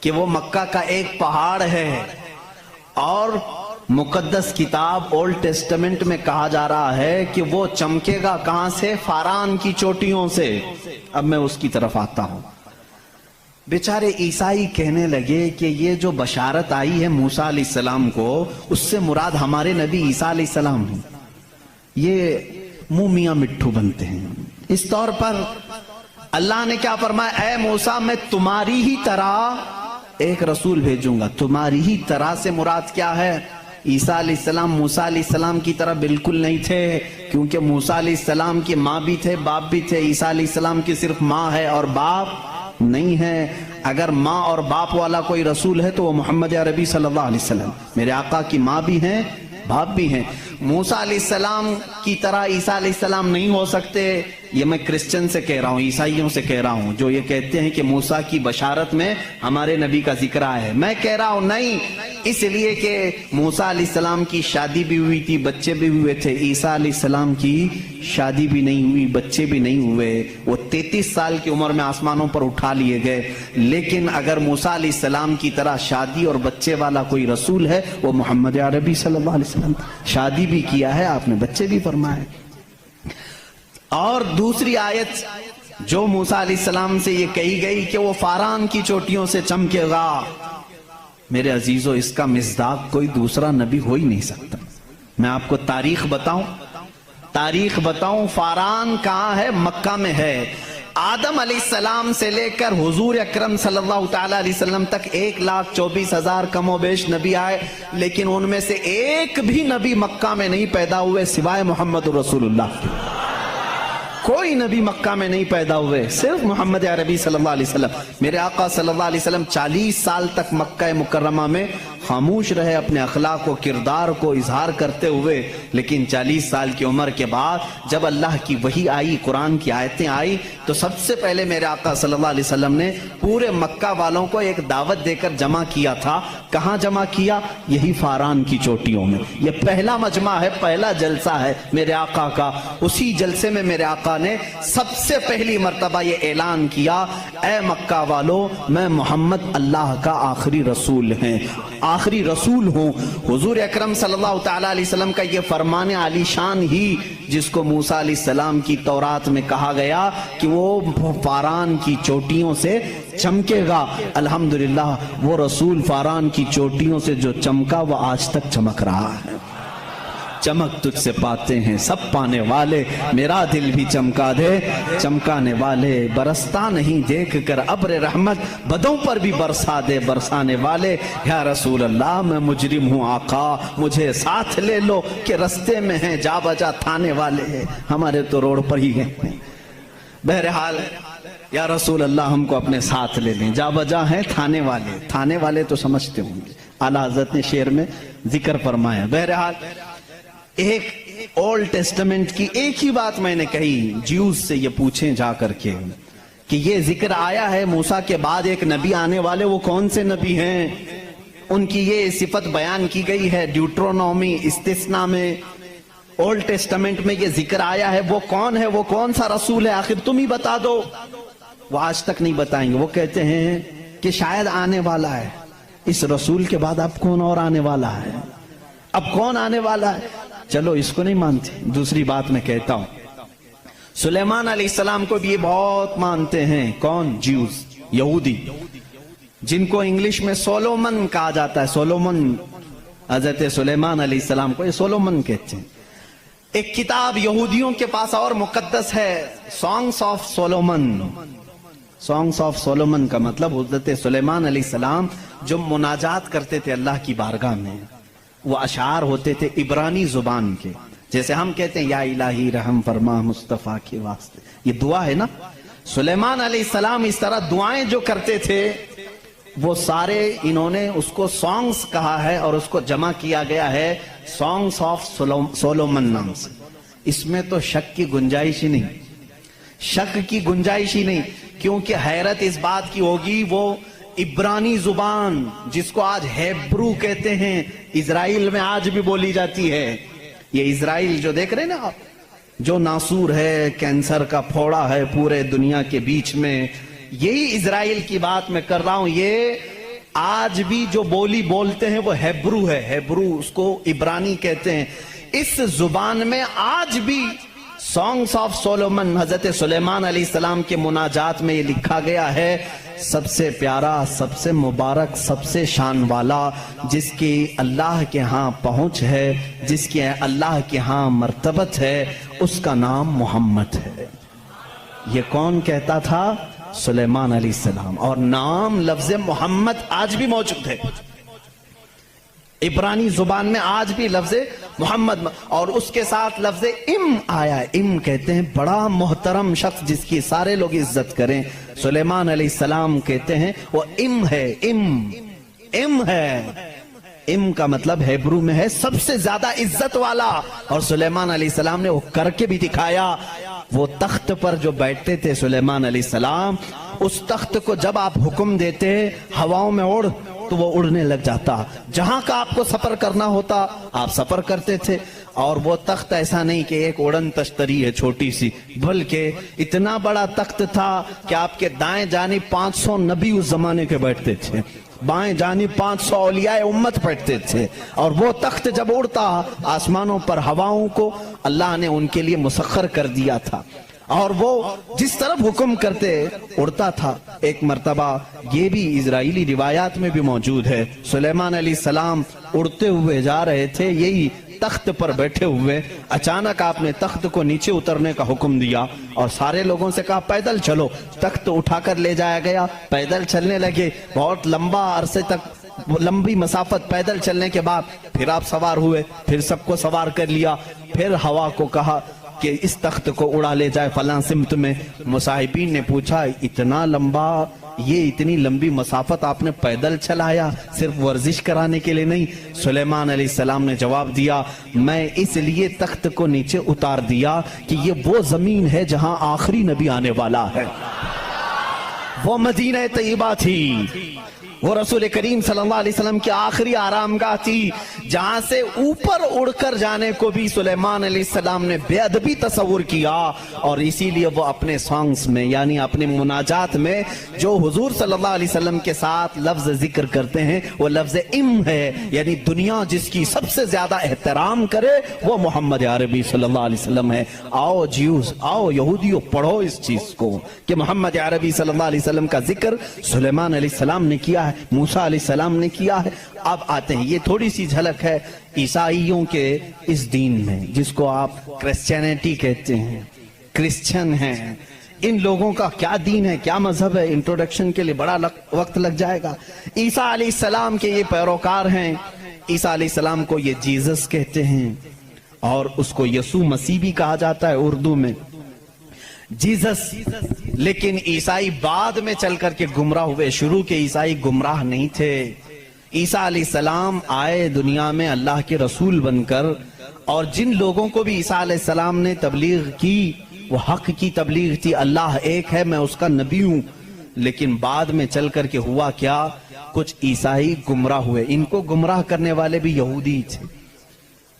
کہ وہ مکہ کا ایک پہاڑ ہے، اور مقدس کتاب اولڈ ٹیسٹمنٹ میں کہا جا رہا ہے کہ وہ چمکے گا کہاں سے؟ فاران کی چوٹیوں سے۔ اب میں اس کی طرف آتا ہوں۔ بیچارے عیسائی کہنے لگے کہ یہ جو بشارت آئی ہے موسیٰ علیہ السلام کو، اس سے مراد ہمارے نبی عیسیٰ علیہ السلام ہیں۔ یہ منہ میاں مٹھو بنتے ہیں۔ اس طور پر اللہ نے کیا فرمایا؟ اے موسیٰ میں تمہاری ہی طرح ایک رسول بھیجوں گا۔ تمہاری ہی طرح سے مراد کیا ہے؟ عیسیٰ علیہ السلام موسیٰ علیہ السلام کی طرح بالکل نہیں تھے، کیونکہ موسیٰ علیہ السلام کی ماں بھی تھے، باپ بھی تھے۔ عیسیٰ علیہ السلام کی صرف ماں ہے اور باپ نہیں ہے۔ اگر ماں اور باپ والا کوئی رسول ہے تو وہ محمد عربی صلی اللہ علیہ وسلم، میرے آقا کی ماں بھی ہیں، باپ بھی ہیں۔ موسیٰ علیہ السلام کی طرح عیسیٰ علیہ السلام نہیں ہو سکتے۔ یہ میں کرسچن سے کہہ رہا ہوں، عیسائیوں سے کہہ رہا ہوں، جو یہ کہتے ہیں کہ موسیٰ کی بشارت میں ہمارے نبی کا ذکر آیا ہے۔ میں کہہ رہا ہوں نہیں، اس لیے کہ موسیٰ علیہ السلام کی شادی بھی ہوئی تھی، بچے بھی ہوئے تھے۔ عیسیٰ علیہ السلام کی شادی بھی نہیں ہوئی، بچے بھی نہیں ہوئے۔ وہ 33 سال کی عمر میں آسمانوں پر اٹھا لیے گئے۔ لیکن اگر موسیٰ علیہ السلام کی طرح شادی اور بچے والا کوئی رسول ہے، وہ محمد عربی صلی اللہ علیہ وسلم۔ شادی بھی کیا ہے آپ نے، بچے بھی فرمائے۔ اور دوسری آیت جو موسیٰ علیہ السلام سے یہ کہی گئی کہ وہ فاران کی چوٹیوں سے چمکے گا، میرے عزیزو اس کا مصداق کوئی دوسرا نبی ہو ہی نہیں سکتا۔ میں آپ کو تاریخ بتاؤں، فاران کہاں ہے؟ مکہ میں ہے۔ آدم علیہ السلام سے لے کر حضور اکرم صلی اللہ تعالیٰ علیہ وسلم تک 1,24,000 کم و بیش نبی آئے، لیکن ان میں سے ایک بھی نبی مکہ میں نہیں پیدا ہوئے سوائے محمد رسول اللہ۔ کوئی نبی مکہ میں نہیں پیدا ہوئے، صرف محمد عربی صلی اللہ علیہ وسلم۔ میرے آقا صلی اللہ علیہ وسلم 40 سال تک مکہ مکرمہ میں خاموش رہے، اپنے اخلاق و کردار کو اظہار کرتے ہوئے، لیکن 40 سال کی عمر کے بعد جب اللہ کی وحی آئی، قرآن کی آیتیں آئی، تو سب سے پہلے میرے آقا صلی اللہ علیہ وسلم نے پورے مکہ والوں کو ایک دعوت دے کر جمع کیا تھا۔ کہاں جمع کیا؟ یہی فاران کی چوٹیوں میں۔ یہ پہلا مجمع ہے، پہلا جلسہ ہے میرے آقا کا۔ اسی جلسے میں میرے آقا نے سب سے پہلی مرتبہ یہ اعلان کیا، اے مکہ والو، میں محمد اللہ کا آخری رسول ہوں۔ حضور اکرم صلی اللہ تعالیٰ علیہ وسلم کا یہ فرمان عالی شان ہی، جس کو موسیٰ علیہ السلام کی تورات میں کہا گیا کہ وہ فاران کی چوٹیوں سے چمکے گا، الحمدللہ وہ رسول فاران کی چوٹیوں سے جو چمکا وہ آج تک چمک رہا ہے۔ چمک تجھ سے پاتے ہیں سب پانے والے، میرا دل بھی چمکا دے چمکانے والے، برستا نہیں دیکھ کر ابر رحمت، بدوں پر بھی برسا دے برسانے والے۔ یا رسول اللہ میں مجرم ہوں آقا، مجھے ساتھ لے لو کہ رستے میں ہیں جا بجا تھانے والے، ہمارے تو روڈ پر ہی ہیں۔ بہرحال یا رسول اللہ ہم کو اپنے ساتھ لے لیں، جا بجا ہیں تھانے والے تو سمجھتے ہوں گے، اعلیٰ حضرت نے شعر میں ذکر فرمایا۔ بہرحال ایک اولڈ ٹیسٹمنٹ کی ایک ہی بات میں نے کہی، جیوز سے یہ پوچھیں جا کر کے کہ یہ ذکر آیا ہے موسیٰ کے بعد ایک نبی آنے والے، وہ کون سے نبی ہیں؟ ان کی یہ صفت بیان کی گئی ہے ڈیوٹرونومی استثناء میں، اولڈ ٹیسٹمنٹ میں یہ ذکر آیا ہے، وہ کون ہے، وہ کون سا رسول ہے، آخر تم ہی بتا دو۔ وہ آج تک نہیں بتائیں گے، وہ کہتے ہیں کہ شاید آنے والا ہے، اس رسول کے بعد اب کون اور آنے والا ہے، اب کون آنے والا ہے؟ چلو اس کو نہیں مانتے۔ دوسری بات میں کہتا ہوں، سلیمان علیہ السلام کو بھی یہ بہت مانتے ہیں۔ کون؟ جیوز، یہودی، جن کو انگلش میں سولومن کہا جاتا ہے۔ سولومن، حضرت سلیمان علیہ السلام کو یہ سولومن کہتے ہیں۔ ایک کتاب یہودیوں کے پاس اور مقدس ہے، songs of Solomon. Songs of Solomon کا مطلب حضرت سلیمان علیہ السلام جو مناجات کرتے تھے اللہ کی بارگاہ میں، وہ اشعار ہوتے تھے عبرانی زبان کے، جیسے ہم کہتے ہیں یا الہی رحم فرما مصطفیٰ کے واسطے، یہ دعا ہے نا۔ سلیمان علیہ السلام اس طرح دعائیں جو کرتے تھے، وہ سارے انہوں نے اس کو سانگس کہا ہے، اور اس کو جمع کیا گیا ہے سانگس آف سولومن نام سے۔ اس میں تو شک کی گنجائش ہی نہیں، کیونکہ حیرت اس بات کی ہوگی، وہ عبرانی زبان جس کو آج ہیبرو کہتے ہیں، اسرائیل میں آج بھی بولی جاتی ہے۔ یہ اسرائیل جو دیکھ رہے ہیں نا آپ، جو ناسور ہے، کینسر کا پھوڑا ہے پورے دنیا کے بیچ میں، یہی اسرائیل کی بات میں کر رہا ہوں۔ یہ آج بھی جو بولی بولتے ہیں وہ ہیبرو ہے، ہیبرو اس کو عبرانی کہتے ہیں. اس زبان میں آج بھی سانگس آف سولومن، حضرت سلیمان علیہ السلام کے مناجات میں یہ لکھا گیا ہے، سب سے پیارا، سب سے مبارک، سب سے شان والا، جس کی اللہ کے ہاں پہنچ ہے، جس کی اللہ کے ہاں مرتبت ہے، اس کا نام محمد ہے. یہ کون کہتا تھا؟ سلیمان علیہ السلام. اور نام لفظ محمد آج بھی موجود ہے عبرانی زبان میں، آج بھی لفظ محمد، اور اس کے ساتھ لفظ ام آیا. ام کہتے ہیں بڑا محترم شخص جس کی سارے لوگ عزت کریں. سلیمان علیہ السلام کہتے ہیں وہ ام ہے، ام ہے. ام کا مطلب ہیبرو میں ہے سب سے زیادہ عزت والا. اور سلیمان علیہ السلام نے وہ کر کے بھی دکھایا. وہ تخت پر جو بیٹھتے تھے سلیمان علیہ السلام، اس تخت کو جب آپ حکم دیتے ہواؤں میں اڑ تو وہ اڑنے لگ جاتا. جہاں کا آپ کو سفر کرنا ہوتا آپ سفر کرتے تھے. اور وہ تخت ایسا نہیں کہ ایک اڑن تشتری ہے چھوٹی سی، بلکہ اتنا بڑا تخت تھا کہ آپ کے دائیں جانب 500 نبی اس زمانے کے بیٹھتے تھے، بائیں جانب 500 اولیاء امت بیٹھتے تھے. اور وہ تخت جب اڑتا آسمانوں پر ہواؤں کو اللہ نے ان کے لیے مسخر کر دیا تھا، اور وہ جس طرف حکم کرتے اڑتا تھا. ایک مرتبہ یہ بھی اسرائیلی روایات میں بھی موجود ہے، سلیمان علیہ السلام اڑتے ہوئے جا رہے تھے، یہی تخت پر بیٹھے ہوئے، اچانک آپ نے تخت کو نیچے اترنے کا حکم دیا اور سارے لوگوں سے کہا پیدل چلو. تخت اٹھا کر لے جایا گیا، پیدل چلنے لگے. بہت لمبا عرصے تک، لمبی مسافت پیدل چلنے کے بعد پھر آپ سوار ہوئے، پھر سب کو سوار کر لیا. پھر ہوا کو کہا کہ اس تخت کو اڑا لے جائے فلاں سمت میں. مصاحبین نے پوچھا اتنا لمبا، یہ اتنی لمبی مسافت آپ نے پیدل چلایا، صرف ورزش کرانے کے لیے نہیں؟ سلیمان علیہ السلام نے جواب دیا میں اس لیے تخت کو نیچے اتار دیا کہ یہ وہ زمین ہے جہاں آخری نبی آنے والا ہے. وہ مدینہ طیبہ تھی، وہ رسول کریم صلی اللہ علیہ وسلم کی آخری آرامگاہ تھی، جہاں سے اوپر اڑ کر جانے کو بھی سلیمان علیہ السلام نے بے ادبی تصور کیا. اور اسی لیے وہ اپنے سانگز میں، یعنی اپنے مناجات میں جو حضور صلی اللہ علیہ وسلم کے ساتھ لفظ ذکر کرتے ہیں وہ لفظ ام ہے. یعنی دنیا جس کی سب سے زیادہ احترام کرے وہ محمد عربی صلی اللہ علیہ وسلم ہے. آؤ جیوز، آؤ یہودیوں، پڑھو اس چیز کو کہ محمد عربی صلی اللہ علیہ وسلم کا ذکر سلیمان علیہ السلام نے کیا ہے، موسیٰ علیہ السلام نے کیا ہے. اب آتے ہیں، یہ تھوڑی سی جھلک ہے عیسائیوں کے اس دین میں جس کو آپ کرسچینٹی کہتے ہیں، کرسچن ہیں. ان لوگوں کا کیا دین ہے، کیا مذہب ہے، انٹروڈکشن کے لیے بڑا وقت لگ جائے گا. عیسیٰ علیہ السلام کے یہ پیروکار ہیں. عیسیٰ علیہ السلام کو یہ جیزس کہتے ہیں اور اس کو یسوع مسیح بھی کہا جاتا ہے اردو میں، جیزس. لیکن عیسائی بعد میں چل کر کے گمراہ ہوئے، شروع کے عیسائی گمراہ نہیں تھے. عیسیٰ علیہ السلام آئے دنیا میں اللہ کے رسول بن کر، اور جن لوگوں کو بھی عیسیٰ علیہ السلام نے تبلیغ کی وہ حق کی تبلیغ تھی، اللہ ایک ہے، میں اس کا نبی ہوں. لیکن بعد میں چل کر کے ہوا کیا، کچھ عیسائی گمراہ ہوئے. ان کو گمراہ کرنے والے بھی یہودی تھے.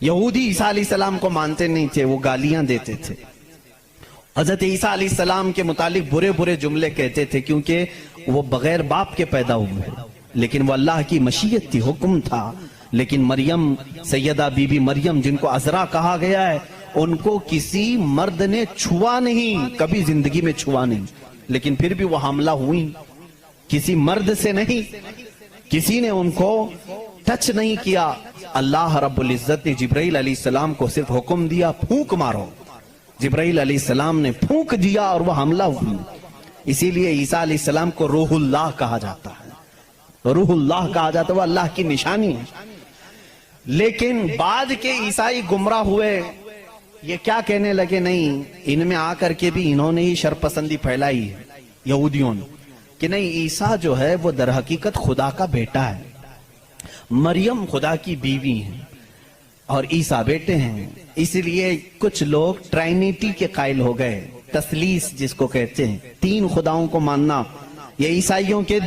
یہودی عیسیٰ علیہ السلام کو مانتے نہیں تھے، وہ گالیاں دیتے تھے. حضرت عیسیٰ علیہ السلام کے متعلق برے برے جملے کہتے تھے کیونکہ وہ بغیر باپ کے پیدا ہوئے، لیکن وہ اللہ کی مشیت تھی، حکم تھا. لیکن مریم، سیدہ بی بی مریم جن کو عذرا کہا گیا ہے، ان کو کسی مرد نے چھوا نہیں، کبھی زندگی میں چھوا نہیں. لیکن پھر بھی وہ حاملہ ہوئی، کسی مرد سے نہیں، کسی نے ان کو ٹچ نہیں کیا. اللہ رب العزت نے جبرائیل علیہ السلام کو صرف حکم دیا پھونک مارو. جبرائیل علیہ السلام نے پھونک دیا اور وہ حملہ ہوئی. اسی لیے عیسیٰ علیہ السلام کو روح اللہ کہا جاتا ہے، روح اللہ کہا جاتا ہے، وہ اللہ کی نشانی ہے. لیکن بعد کے عیسائی گمراہ ہوئے، یہ کیا کہنے لگے، نہیں ان میں آ کر کے بھی انہوں نے ہی شرپسندی پھیلائی ہے یہودیوں نے کہ نہیں عیسیٰ جو ہے وہ در حقیقت خدا کا بیٹا ہے، مریم خدا کی بیوی ہیں اور عیسیٰ بیٹے ہیں. اس لیے کچھ لوگ ٹرائنیٹی کے قائل ہو گئے، تثلیث جس کو کہتے ہیں، تین خداؤں کو ماننا. یہ عیسائیوں کے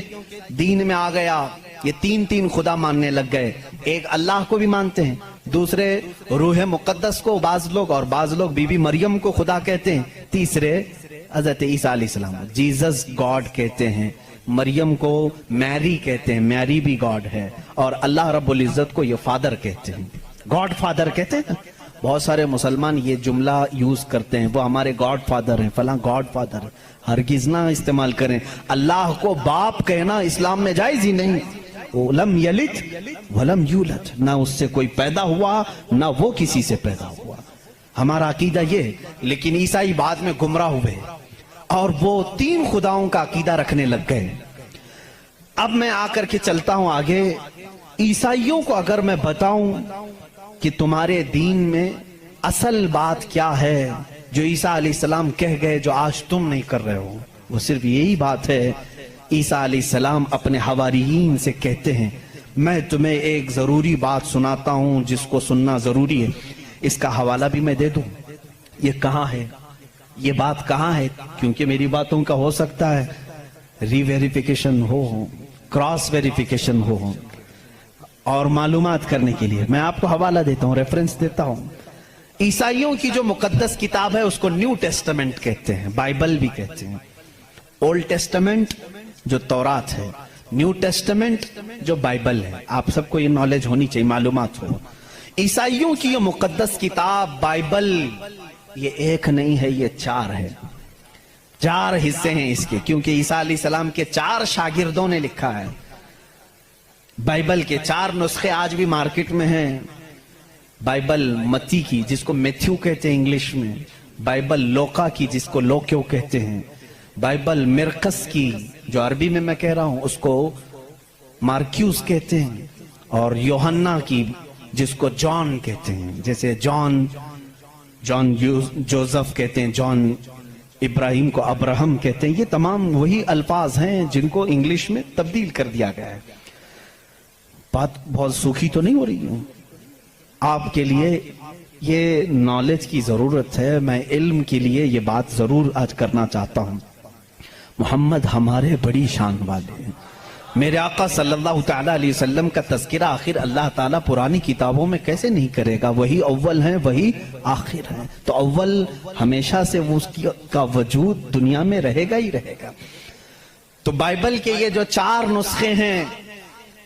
دین میں آ گیا، یہ تین خدا ماننے لگ گئے. ایک اللہ کو بھی مانتے ہیں، دوسرے روح مقدس کو بعض لوگ، اور بعض لوگ بی بی مریم کو خدا کہتے ہیں، تیسرے حضرت عیسیٰ علیہ السلام جیزس گاڈ کہتے ہیں. مریم کو میری کہتے ہیں، میری بھی گاڈ ہے، اور اللہ رب العزت کو یہ فادر کہتے ہیں، گاڈ فادر کہتے ہیں۔ بہت سارے مسلمان یہ جملہ یوز کرتے ہیں، وہ ہمارے گاڈ فادر ہیں، فلاں گاڈ فادر ہے، ہرگز نہ استعمال کریں۔ اللہ کو باپ کہنا اسلام میں جائز ہی نہیں۔ لم یلد ولم یولد، نہ اس سے کوئی پیدا ہوا نہ وہ کسی سے پیدا ہوا، ہمارا عقیدہ یہ۔ لیکن عیسائی بعد میں گمراہ ہوئے اور وہ 3 خداؤں کا عقیدہ رکھنے لگ گئے۔ اب میں آ کر کے چلتا ہوں آگے۔ عیسائیوں کو اگر میں بتاؤں کہ تمہارے دین میں اصل بات کیا ہے جو عیسیٰ علیہ السلام کہہ گئے جو آج تم نہیں کر رہے ہو، وہ صرف یہی بات ہے۔ عیسیٰ علیہ السلام اپنے حواریین سے کہتے ہیں میں تمہیں ایک ضروری بات سناتا ہوں جس کو سننا ضروری ہے۔ اس کا حوالہ بھی میں دے دوں، یہ کہاں ہے، یہ بات کہاں ہے، کیونکہ میری باتوں کا ہو سکتا ہے ری ویریفیکیشن ہو، کراس ویریفیکیشن ہو، اور معلومات کرنے کے لیے میں آپ کو حوالہ دیتا ہوں، ریفرنس دیتا ہوں۔ عیسائیوں کی جو مقدس کتاب ہے اس کو نیو ٹیسٹمنٹ کہتے ہیں، بائبل بھی کہتے ہیں۔ اولڈ ٹیسٹمنٹ جو تورات ہے، نیو ٹیسٹمنٹ جو بائبل ہے، آپ سب کو یہ نالج ہونی چاہیے، معلومات ہو۔ عیسائیوں کی یہ مقدس کتاب بائبل یہ ایک نہیں ہے، یہ 4 ہے، 4 حصے ہیں اس کے، کیونکہ عیسیٰ علیہ السلام کے 4 شاگردوں نے لکھا ہے۔ بائبل کے 4 نسخے آج بھی مارکیٹ میں ہیں۔ بائبل متی کی جس کو میتھیو کہتے ہیں انگلش میں، بائبل لوقا کی جس کو لوکیو کہتے ہیں، بائبل مرقس کی جو عربی میں کہہ رہا ہوں اس کو مارکیوس کہتے ہیں، اور یوحنا کی جس کو جان کہتے ہیں، جیسے جان جوزف کہتے ہیں، جان ابراہیم کو ابراہم کہتے ہیں۔ یہ تمام وہی الفاظ ہیں جن کو انگلش میں تبدیل کر دیا گیا ہے۔ بات بہت سوکھی تو نہیں ہو رہی ہوں، آپ کے لیے یہ نالج کی ضرورت ہے، میں علم کے لیے یہ بات ضرور آج کرنا چاہتا ہوں۔ محمد ہمارے بڑی شان والے ہیں، میرے آقا صلی اللہ تعالیٰ علیہ وسلم کا تذکرہ آخر اللہ تعالیٰ پرانی کتابوں میں کیسے نہیں کرے گا؟ وہی اول ہیں، وہی آخر ہیں، تو اول ہمیشہ سے وہ اس کا وجود دنیا میں رہے گا ہی رہے گا۔ تو بائبل کے یہ جو 4 نسخے ہیں،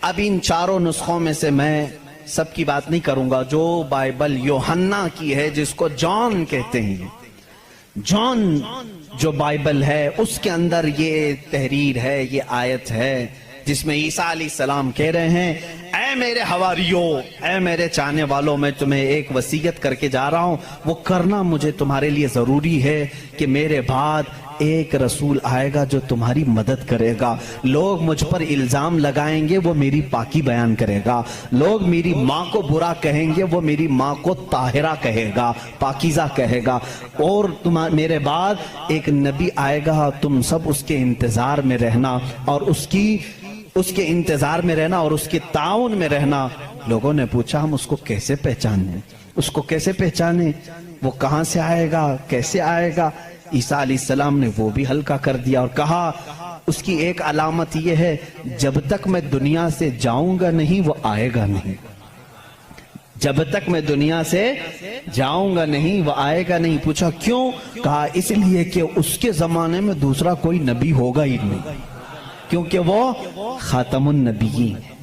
اب ان 4 نسخوں میں سے میں سب کی بات نہیں کروں گا۔ جو بائبل یوحنا کی ہے جس کو جان کہتے ہیں، جان جو بائبل ہے اس کے اندر یہ تحریر ہے، یہ آیت ہے جس میں عیسیٰ علیہ السلام کہہ رہے ہیں اے میرے حواریوں، اے میرے چاہنے والوں، میں تمہیں ایک وصیت کر کے جا رہا ہوں، وہ کرنا مجھے تمہارے لیے ضروری ہے کہ میرے بعد ایک رسول آئے گا جو تمہاری مدد کرے گا۔ لوگ مجھ پر الزام لگائیں گے، وہ میری پاکی بیان کرے گا۔ لوگ میری ماں کو برا کہیں گے، وہ میری ماں کو طاہرہ کہے گا، پاکیزہ کہے گا۔ اور میرے بعد ایک نبی آئے گا، تم سب اس کے انتظار میں رہنا اور اس کے انتظار میں رہنا اور اس کے تعاون میں رہنا۔ لوگوں نے پوچھا ہم اس کو کیسے پہچانیں، اس کو کیسے پہچانیں، وہ کہاں سے آئے گا، کیسے آئے گا؟ عیسیٰ علیہ السلام نے وہ بھی ہلکا کر دیا اور کہا اس کی ایک علامت یہ ہے جب تک میں دنیا سے جاؤں گا نہیں وہ آئے گا نہیں، جب تک میں دنیا سے جاؤں گا نہیں وہ آئے گا نہیں۔ پوچھا کیوں؟ کہا اس لیے کہ اس کے زمانے میں دوسرا کوئی نبی ہوگا ہی نہیں، کیونکہ وہ خاتم النبیین ہے۔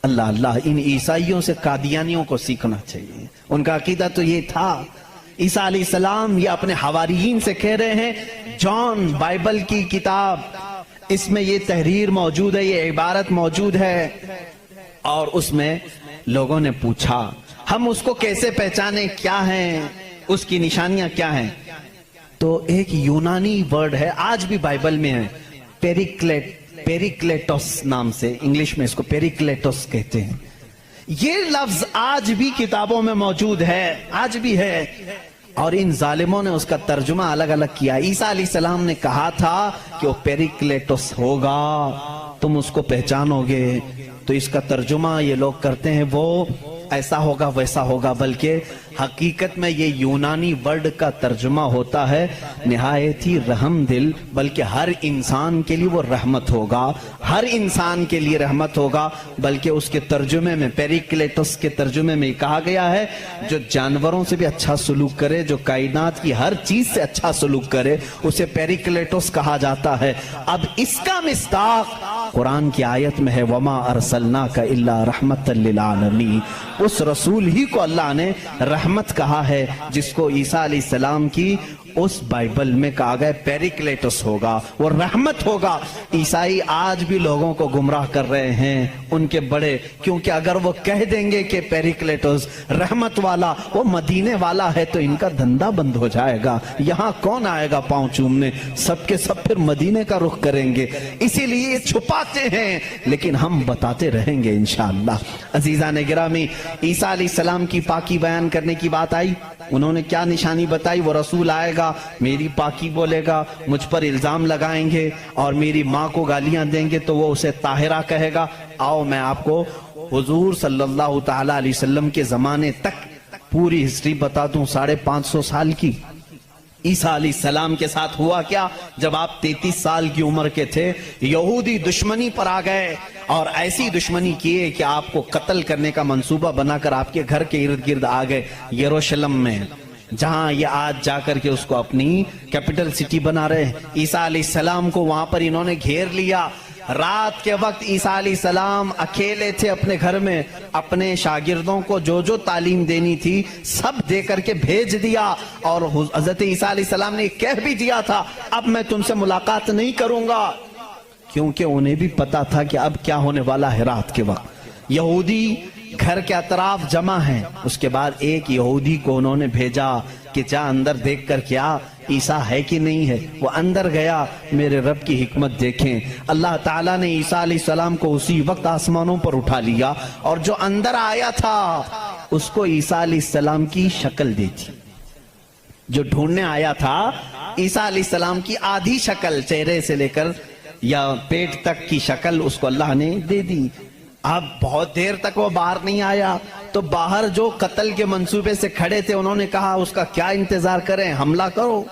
اللہ اللہ، ان عیسائیوں سے قادیانیوں کو سیکھنا چاہیے، ان کا عقیدہ تو یہ تھا۔ عیسیٰ علیہ السلام یہ اپنے حواریین سے کہہ رہے ہیں جان بائبل کی کتاب، اس میں یہ تحریر موجود ہے، یہ عبارت موجود ہے، اور اس میں لوگوں نے پوچھا ہم اس کو کیسے پہچانے، کیا ہیں اس کی نشانیاں کیا ہیں؟ تو ایک یونانی ورڈ ہے، آج بھی بائبل میں ہے، پیریکلیٹوس نام سے، انگلش میں اس کو پیریکلیٹوس کہتے ہیں۔ یہ لفظ آج بھی کتابوں میں موجود ہے، آج بھی ہے، اور ان ظالموں نے اس کا ترجمہ الگ الگ کیا۔ عیسیٰ علیہ السلام نے کہا تھا کہ وہ پیریکلیٹوس ہوگا، تم اس کو پہچانو گے، تو اس کا ترجمہ یہ لوگ کرتے ہیں وہ ایسا ہوگا ویسا ہوگا، بلکہ حقیقت میں یہ یونانی ورڈ کا ترجمہ ہوتا ہے نہایت ہی رحم دل، بلکہ ہر انسان کے لیے وہ رحمت ہوگا، ہر انسان کے لیے رحمت ہوگا، بلکہ اس کے ترجمے میں پیریکلیٹس کے ترجمے میں کہا گیا ہے جو جانوروں سے بھی اچھا سلوک کرے، جو کائنات کی ہر چیز سے اچھا سلوک کرے، اسے پیریکلیٹس کہا جاتا ہے۔ اب اس کا مصداق قرآن کی آیت میں ہے وَمَا أَرْسَلْنَاكَ إِلَّا رَحْمَةً لِّلْعَالَمِينَ، اس رسول ہی کو اللہ نے رحمت کہا ہے جس کو عیسیٰ علیہ السلام کی اس بائبل میں کہا گیا پیریکلیٹس ہوگا، وہ رحمت ہوگا۔ عیسائی آج بھی لوگوں کو گمراہ کر رہے ہیں، ان کے بڑے، کیونکہ اگر وہ کہہ دیں گے کہ پیریکلیٹس رحمت والا وہ مدینے والا ہے تو ان کا دھندا بند ہو جائے گا، یہاں کون آئے گا پاؤں چومنے، سب کے سب پھر مدینے کا رخ کریں گے، اسی لیے یہ چھپاتے ہیں، لیکن ہم بتاتے رہیں گے انشاءاللہ۔ عزیزان گرامی، عیسیٰ علیہ السلام کی پاکی بیان کرنے کی بات آئی، انہوں نے کیا نشانی بتائی؟ وہ رسول آئے گا، میری پاکی بولے گا، مجھ پر الزام لگائیں گے اور میری ماں کو گالیاں دیں گے تو وہ اسے طاہرہ کہے گا۔ آؤ میں آپ کو حضور صلی اللہ تعالی علیہ وسلم کے زمانے تک پوری ہسٹری بتا دوں، 550 سال کی۔ عیسیٰ علیہ السلام کے ساتھ ہوا کیا؟ جب آپ 33 سال کی عمر کے تھے، یہودی دشمنی پر آ گئے اور ایسی دشمنی کیے کہ آپ کو قتل کرنے کا منصوبہ بنا کر آپ کے گھر کے ارد گرد آ گئے، یروشلم میں، جہاں یہ آج جا کر کے اس کو اپنی کیپٹل سٹی بنا رہے ہیں۔ عیسیٰ علیہ السلام کو وہاں پر انہوں نے گھیر لیا۔ رات کے وقت عیسیٰ علیہ السلام اکیلے تھے اپنے گھر میں، اپنے شاگردوں کو جو جو تعلیم دینی تھی سب دے کر کے بھیج دیا، اور حضرت عیسیٰ علیہ السلام نے کہہ بھی دیا تھا اب میں تم سے ملاقات نہیں کروں گا، کیونکہ انہیں بھی پتا تھا کہ اب کیا ہونے والا ہے۔ رات کے وقت یہودی گھر کے اطراف جمع ہیں، اس کے بعد ایک یہودی کو انہوں نے بھیجا کہ جا اندر دیکھ کر کیا عیسیٰ ہے کہ نہیں ہے۔ وہ اندر گیا، میرے رب کی حکمت دیکھیں، اللہ تعالیٰ نے عیسیٰ علیہ السلام کو اسی وقت آسمانوں پر اٹھا لیا، اور جو اندر آیا تھا اس کو عیسیٰ علیہ السلام کی شکل دی تھی۔ جو ڈھونڈنے آیا تھا عیسیٰ علیہ السلام کی آدھی شکل، چہرے سے لے کر یا پیٹ تک کی شکل اس کو اللہ نے دے دی۔ اب بہت دیر تک وہ باہر نہیں آیا تو باہر جو قتل کے منصوبے سے کھڑے تھے انہوں نے کہا اس کا کیا انتظار کریں، حملہ کرو،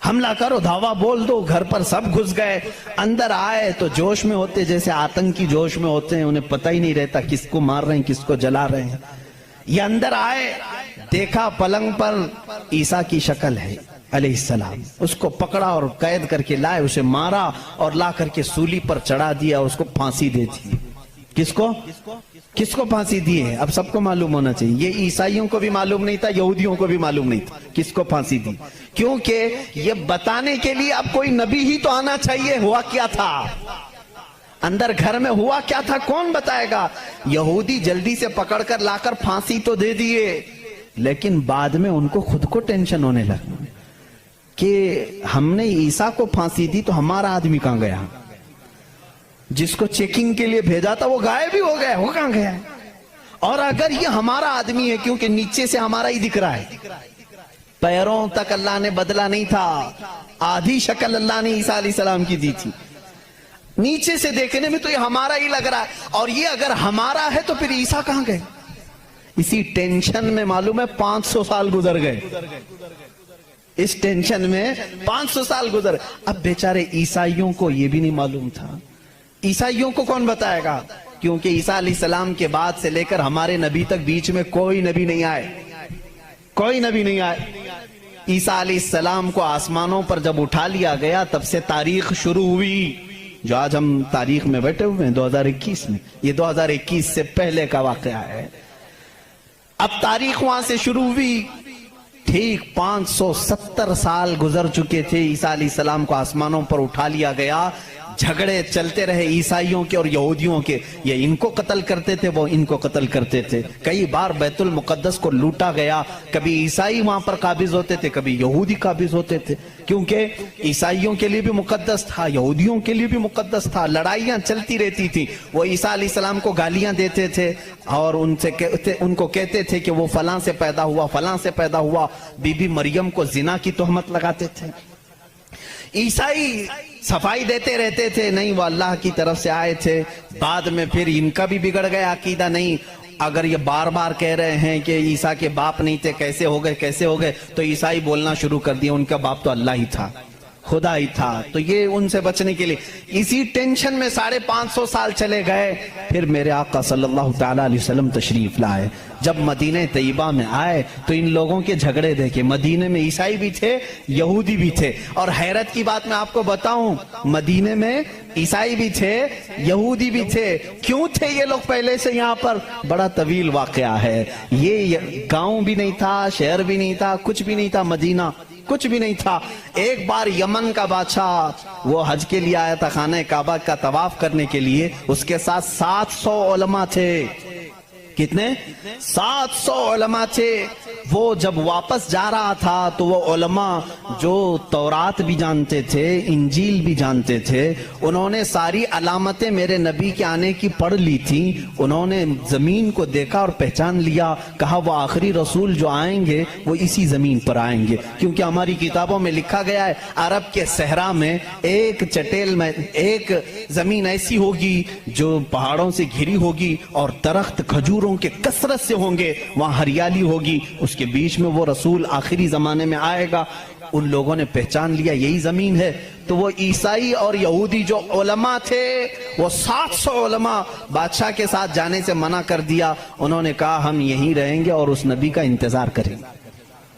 حملہ کرو، دھاوا بول دو۔ گھر پر سب گھس گئے، اندر آئے تو جوش میں ہوتے، جیسے آتنکی جوش میں ہوتے ہیں، انہیں پتہ ہی نہیں رہتا کس کو مار رہے ہیں کس کو جلا رہے ہیں۔ یہ اندر آئے، دیکھا پلنگ پر عیسیٰ کی شکل ہے علیہ السلام، اس کو پکڑا اور قید کر کے لائے، اسے مارا اور لا کر کے سولی پر چڑھا دیا، اس کو پھانسی دے دی۔ کس کو پھانسی دی ہے؟ اب سب کو معلوم ہونا چاہیے، یہ عیسائیوں کو بھی معلوم نہیں تھا، یہودیوں کو بھی معلوم نہیں تھا کس کو پھانسی دی، کیونکہ یہ بتانے کے لیے اب کوئی نبی ہی تو آنا چاہیے ہوا کیا تھا، اندر گھر میں ہوا کیا تھا کون بتائے گا۔ یہودی جلدی سے پکڑ کر لا کر پھانسی تو دے دیے، لیکن بعد میں ان کو خود کو ٹینشن ہونے لگا کہ ہم نے عیسیٰ کو پھانسی دی تو ہمارا آدمی کہاں گیا، جس کو چیکنگ کے لیے بھیجا تھا وہ غائب بھی ہو گیا، وہ کہاں گیا ہے؟ اور اگر یہ ہمارا آدمی ہے، کیونکہ نیچے سے ہمارا ہی دکھ رہا ہے، پیروں تک اللہ نے بدلا نہیں تھا، آدھی شکل اللہ نے عیسیٰ علیہ السلام کی دی تھی، نیچے سے دیکھنے میں تو یہ ہمارا ہی لگ رہا ہے، اور یہ اگر ہمارا ہے تو پھر عیسیٰ کہاں گئے؟ اسی ٹینشن میں معلوم ہے 500 سال گزر گئے، اس ٹینشن میں 500 سال گزر۔ اب بیچارے عیسائیوں کو یہ بھی نہیں معلوم تھا، عیسائیوں کو کون بتائے گا، کیونکہ عیسیٰ علیہ السلام کے بعد سے لے کر ہمارے نبی تک بیچ میں کوئی نبی نہیں آئے، کوئی نبی نہیں آئے۔ عیسیٰ علیہ السلام کو آسمانوں پر جب اٹھا لیا گیا تب سے تاریخ شروع ہوئی، جو آج ہم تاریخ میں بیٹھے ہوئے ہیں 2021 میں، یہ 2021 سے پہلے کا واقعہ ہے۔ اب تاریخ وہاں سے شروع ہوئی، ٹھیک 570 سال گزر چکے تھے، عیسیٰ علیہ السلام کو آسمانوں پر اٹھا لیا گیا، جھگڑے چلتے رہے عیسائیوں کے اور یہودیوں کے، یہ ان کو قتل کرتے تھے وہ ان کو قتل کرتے تھے، کئی بار بیت المقدس کو لوٹا گیا، کبھی عیسائی وہاں پر قابض ہوتے تھے کبھی یہودی قابض ہوتے تھے، کیونکہ عیسائیوں کے لیے بھی مقدس تھا یہودیوں کے لیے بھی مقدس تھا، لڑائیاں چلتی رہتی تھی۔ وہ عیسیٰ علیہ السلام کو گالیاں دیتے تھے اور ان کو کہتے تھے کہ وہ فلاں سے پیدا ہوا فلاں سے پیدا ہوا، بی بی مریم کو زنا کی تہمت لگاتے تھے۔ عیسائی صفائی دیتے رہتے تھے، نہیں وہ اللہ کی طرف سے آئے تھے، بعد میں پھر ان کا بھی بگڑ گیا عقیدہ، نہیں اگر یہ بار بار کہہ رہے ہیں کہ عیسیٰ کے باپ نہیں تھے، کیسے ہو گئے، تو عیسائی بولنا شروع کر دیا ان کا باپ تو اللہ ہی تھا، خدا ہی تھا۔ تو یہ ان سے بچنے کے لیے اسی ٹینشن میں 550 سال چلے گئے۔ پھر میرے آقا صلی اللہ تعالیٰ علیہ وسلم تشریف لائے۔ جب مدینہ طیبہ میں آئے تو ان لوگوں کے جھگڑے دیکھے، مدینے میں عیسائی بھی تھے، یہودی بھی تھے، اور حیرت کی بات میں آپ کو بتاؤں، مدینے میں عیسائی بھی تھے، یہودی بھی تھے۔ کیوں تھے یہ لوگ پہلے سے یہاں پر؟ بڑا طویل واقعہ ہے یہ۔ گاؤں بھی نہیں تھا، شہر بھی نہیں تھا، کچھ بھی نہیں تھا، مدینہ کچھ بھی نہیں تھا۔ ایک بار یمن کا بادشاہ وہ حج کے لیے آیا تھا، خانہ کعبہ کا طواف کرنے کے لیے، اس کے ساتھ 700 علماء تھے۔ کتنے؟ 700 علماء تھے۔ وہ جب واپس جا رہا تھا تو وہ علماء جو تورات بھی جانتے تھے، انجیل بھی جانتے تھے، انہوں نے ساری علامتیں میرے نبی کے آنے کی پڑھ لی تھی۔ انہوں نے زمین کو دیکھا اور پہچان لیا، کہا وہ آخری رسول جو آئیں گے وہ اسی زمین پر آئیں گے، کیونکہ ہماری کتابوں میں لکھا گیا ہے عرب کے صحرا میں ایک چٹیل میں ایک زمین ایسی ہوگی جو پہاڑوں سے گھری ہوگی اور درخت کھجوروں کے کثرت سے ہوں گے، وہاں ہریالی ہوگی، اس کے بیچ میں وہ رسول آخری زمانے میں آئے گا۔ ان لوگوں نے پہچان لیا یہی زمین ہے۔ تو وہ عیسائی اور یہودی جو علماء تھے، وہ 700 علماء بادشاہ کے ساتھ جانے سے منع کر دیا۔ انہوں نے کہا ہم یہیں رہیں گے اور اس نبی کا انتظار کریں گے،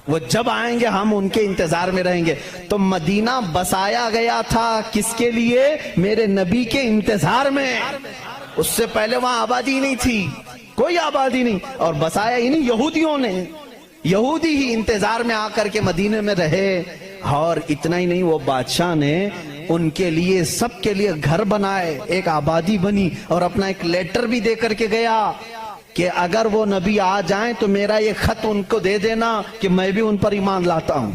وہ جب آئیں گے ہم ان کے انتظار میں رہیں گے۔ تو مدینہ بسایا گیا تھا کس کے لیے؟ میرے نبی کے انتظار میں۔ اس سے پہلے وہاں آبادی نہیں تھی، کوئی آبادی نہیں، اور بسایا ہی نہیں یہودیوں نے۔ یہودی ہی انتظار میں آ کر کے مدینے میں رہے۔ اور اتنا ہی نہیں، وہ بادشاہ نے ان کے لیے سب کے لیے گھر بنائے، ایک آبادی بنی، اور اپنا ایک لیٹر بھی دے کر کے گیا کہ اگر وہ نبی آ جائیں تو میرا یہ خط ان کو دے دینا کہ میں بھی ان پر ایمان لاتا ہوں۔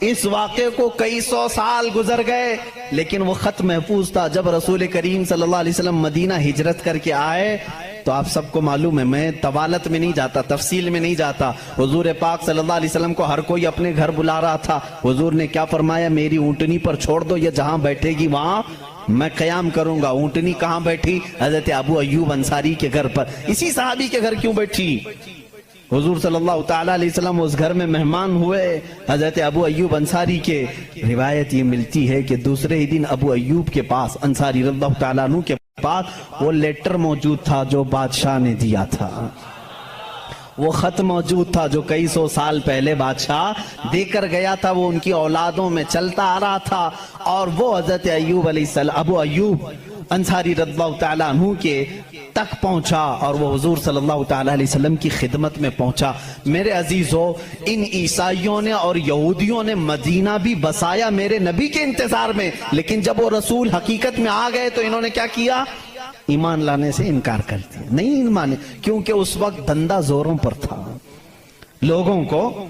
اس واقعے کو کئی سو سال گزر گئے لیکن وہ خط محفوظ تھا۔ جب رسول کریم صلی اللہ علیہ وسلم مدینہ ہجرت کر کے آئے تو آپ سب کو معلوم ہے، میں طوالت میں نہیں جاتا، تفصیل میں نہیں جاتا، حضور پاک صلی اللہ علیہ وسلم کو ہر کوئی اپنے گھر بلا رہا تھا۔ حضور نے کیا فرمایا؟ میری اونٹنی پر چھوڑ دو، یہ جہاں بیٹھے گی وہاں میں قیام کروں گا۔ اونٹنی کہاں بیٹھی؟ حضرت ابو ایوب انصاری کے گھر پر۔ اسی صحابی کے گھر کیوں بیٹھی؟ حضور صلی اللہ تعالیٰ علیہ وسلم اس گھر میں مہمان ہوئے حضرت ابو ایوب انصاری کے۔ روایت یہ ملتی ہے کہ دوسرے ہی دن ابو ایوب کے پاس، انصاری رضی اللہ تعالیٰ عنہ کے پاس، وہ لیٹر موجود تھا جو بادشاہ نے دیا تھا، وہ خط موجود تھا جو کئی سو سال پہلے بادشاہ دے کر گیا تھا۔ وہ ان کی اولادوں میں چلتا آ رہا تھا، اور وہ حضرت ایوب علیہ السلام، ابو ایوب انصاری رضی اللہ تعالیٰ عنہ کے تک پہنچا، اور وہ حضور صلی اللہ تعالیٰ علیہ وسلم کی خدمت میں پہنچا۔ میرے عزیزو، ان عیسائیوں نے اور یہودیوں نے مدینہ بھی بسایا میرے نبی کے انتظار میں، لیکن جب وہ رسول حقیقت میں آ گئے تو انہوں نے کیا کیا؟ ایمان لانے سے انکار کر دیا، نہیں مانے، کیونکہ اس وقت دھندا زوروں پر تھا۔ لوگوں کو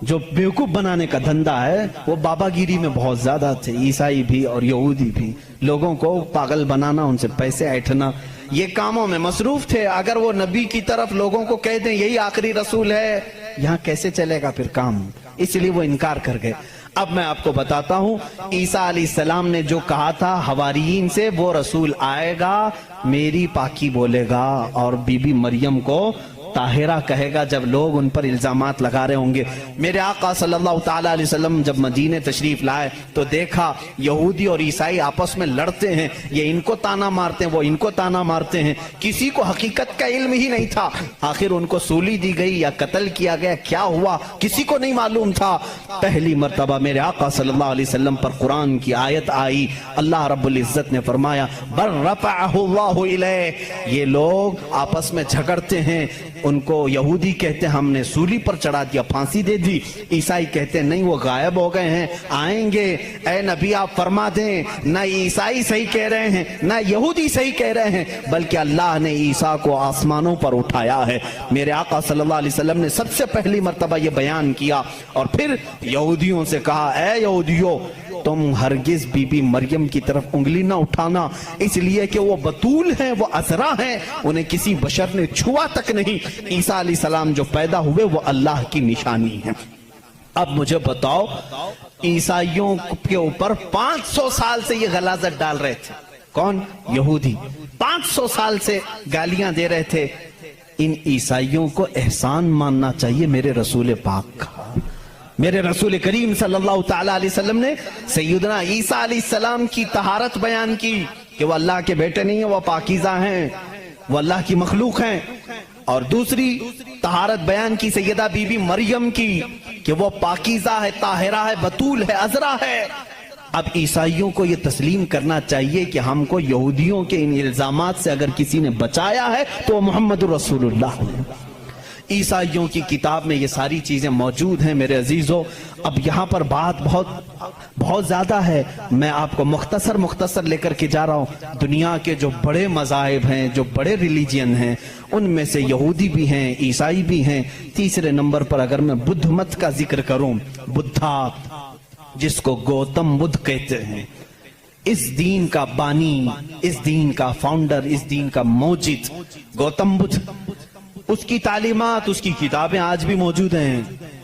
جو بیوقوف بنانے کا دھندا ہے وہ بابا گیری میں بہت زیادہ تھے، عیسائی بھی اور یہودی بھی۔ لوگوں کو پاگل بنانا، ان سے پیسے ایٹھنا، یہ کاموں میں مصروف تھے۔ اگر وہ نبی کی طرف لوگوں کو کہہ دیں یہی آخری رسول ہے، یہاں کیسے چلے گا پھر کام؟ اس لیے وہ انکار کر گئے۔ اب میں آپ کو بتاتا ہوں عیسیٰ علیہ السلام نے جو کہا تھا حواریین سے، وہ رسول آئے گا، میری پاکی بولے گا، اور بی بی مریم کو طاہرہ کہے گا جب لوگ ان پر الزامات لگا رہے ہوں گے۔ میرے آقا صلی اللہ تعالیٰ علیہ وسلم جب مدینے تشریف لائے تو دیکھا یہودی اور عیسائی آپس میں لڑتے ہیں، یہ ان کو تانا مارتے ہیں، وہ ان کو تانا مارتے ہیں، کسی کو حقیقت کا علم ہی نہیں تھا۔ آخر ان کو سولی دی گئی یا قتل کیا گیا، کیا ہوا کسی کو نہیں معلوم تھا۔ پہلی مرتبہ میرے آقا صلی اللہ علیہ وسلم پر قرآن کی آیت آئی، اللہ رب العزت نے فرمایا بر رفعہ اللہ الیہ۔ یہ لوگ آپس میں جھگڑتے ہیں، ان کو یہودی کہتے ہیں ہم نے سولی پر چڑھا دیا، پھانسی دے دی، عیسائی کہتے ہیں نہیں وہ غائب ہو گئے ہیں، آئیں گے۔ اے نبی آپ فرما دیں، نہ عیسائی صحیح کہہ رہے ہیں نہ یہودی صحیح کہہ رہے ہیں، بلکہ اللہ نے عیسیٰ کو آسمانوں پر اٹھایا ہے۔ میرے آقا صلی اللہ علیہ وسلم نے سب سے پہلی مرتبہ یہ بیان کیا، اور پھر یہودیوں سے کہا اے یہودیوں، تم ہرگز بی بی مریم کی طرف انگلی نہ اٹھانا، اس لیے کہ وہ بطول ہیں، وہ عذرا ہیں، انہیں کسی بشر نے چھوا تک نہیں۔ عیسیٰ علیہ السلام جو پیدا ہوئے وہ اللہ کی نشانی ہے۔ اب مجھے بتاؤ، عیسائیوں کے اوپر 500 سال سے یہ غلاظت ڈال رہے تھے، کون؟ یہودی 500 سال سے گالیاں دے رہے تھے. ان عیسائیوں کو احسان ماننا چاہیے میرے رسول پاک کا. میرے رسول کریم صلی اللہ تعالیٰ علیہ وسلم نے سیدنا عیسیٰ علیہ السلام کی طہارت بیان کی کہ وہ اللہ کے بیٹے نہیں ہیں، وہ پاکیزہ ہیں، وہ اللہ کی مخلوق ہیں. اور دوسری طہارت بیان کی سیدہ بی بی مریم کی کہ وہ پاکیزہ ہے، طاہرہ ہے، بتول ہے، عذرا ہے. اب عیسائیوں کو یہ تسلیم کرنا چاہیے کہ ہم کو یہودیوں کے ان الزامات سے اگر کسی نے بچایا ہے تو وہ محمد رسول اللہ ہے. عیسائیوں کی کتاب میں یہ ساری چیزیں موجود ہیں میرے عزیزوں. اب یہاں پر بات بہت زیادہ ہے، میں آپ کو مختصر لے کر کے جا رہا ہوں. دنیا کے جو بڑے مذاہب ہیں، جو بڑے ریلیجین ہیں، ان میں سے یہودی بھی ہیں، عیسائی بھی ہیں. تیسرے نمبر پر اگر میں بدھ مت کا ذکر کروں، بدھا جس کو گوتم بدھ کہتے ہیں، اس دین کا بانی، اس دین کا فاؤنڈر، اس دین کا موجد گوتم بدھ. اس کی تعلیمات، اس کی کتابیں آج بھی موجود ہیں.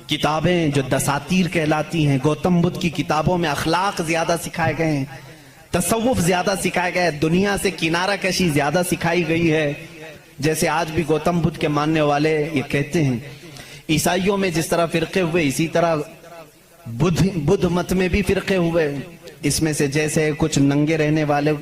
کتابیں جو دساتیر کہلاتی ہیں، گوتم بدھ کی کتابوں میں اخلاق زیادہ سکھائے گئے ہیں، تصوف زیادہ سکھائے گئے، دنیا سے کنارہ کشی زیادہ سکھائی گئی ہے. جیسے آج بھی گوتم بدھ کے ماننے والے یہ کہتے ہیں. عیسائیوں میں جس طرح فرقے ہوئے، اسی طرح بدھ مت میں بھی فرقے ہوئے. اس میں سے جیسے کچھ ننگے رہنے والے،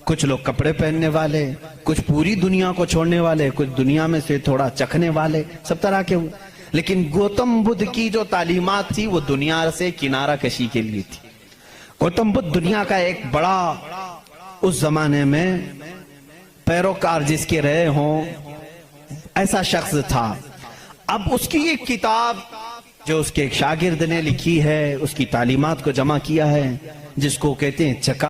کچھ لوگ کپڑے پہننے والے، کچھ پوری دنیا کو چھوڑنے والے، کچھ دنیا میں سے تھوڑا چکھنے والے، سب طرح کے ہوئے. لیکن گوتم بدھ کی جو تعلیمات تھی وہ دنیا سے کنارہ کشی کے لیے تھی. گوتم بدھ دنیا کا ایک بڑا اس زمانے میں پیروکار جس کے رہے ہوں ایسا شخص تھا. اب اس کی ایک کتاب جو اس کے ایک شاگرد نے لکھی ہے، اس کی تعلیمات کو جمع کیا ہے، جس کو کہتے ہیں چکا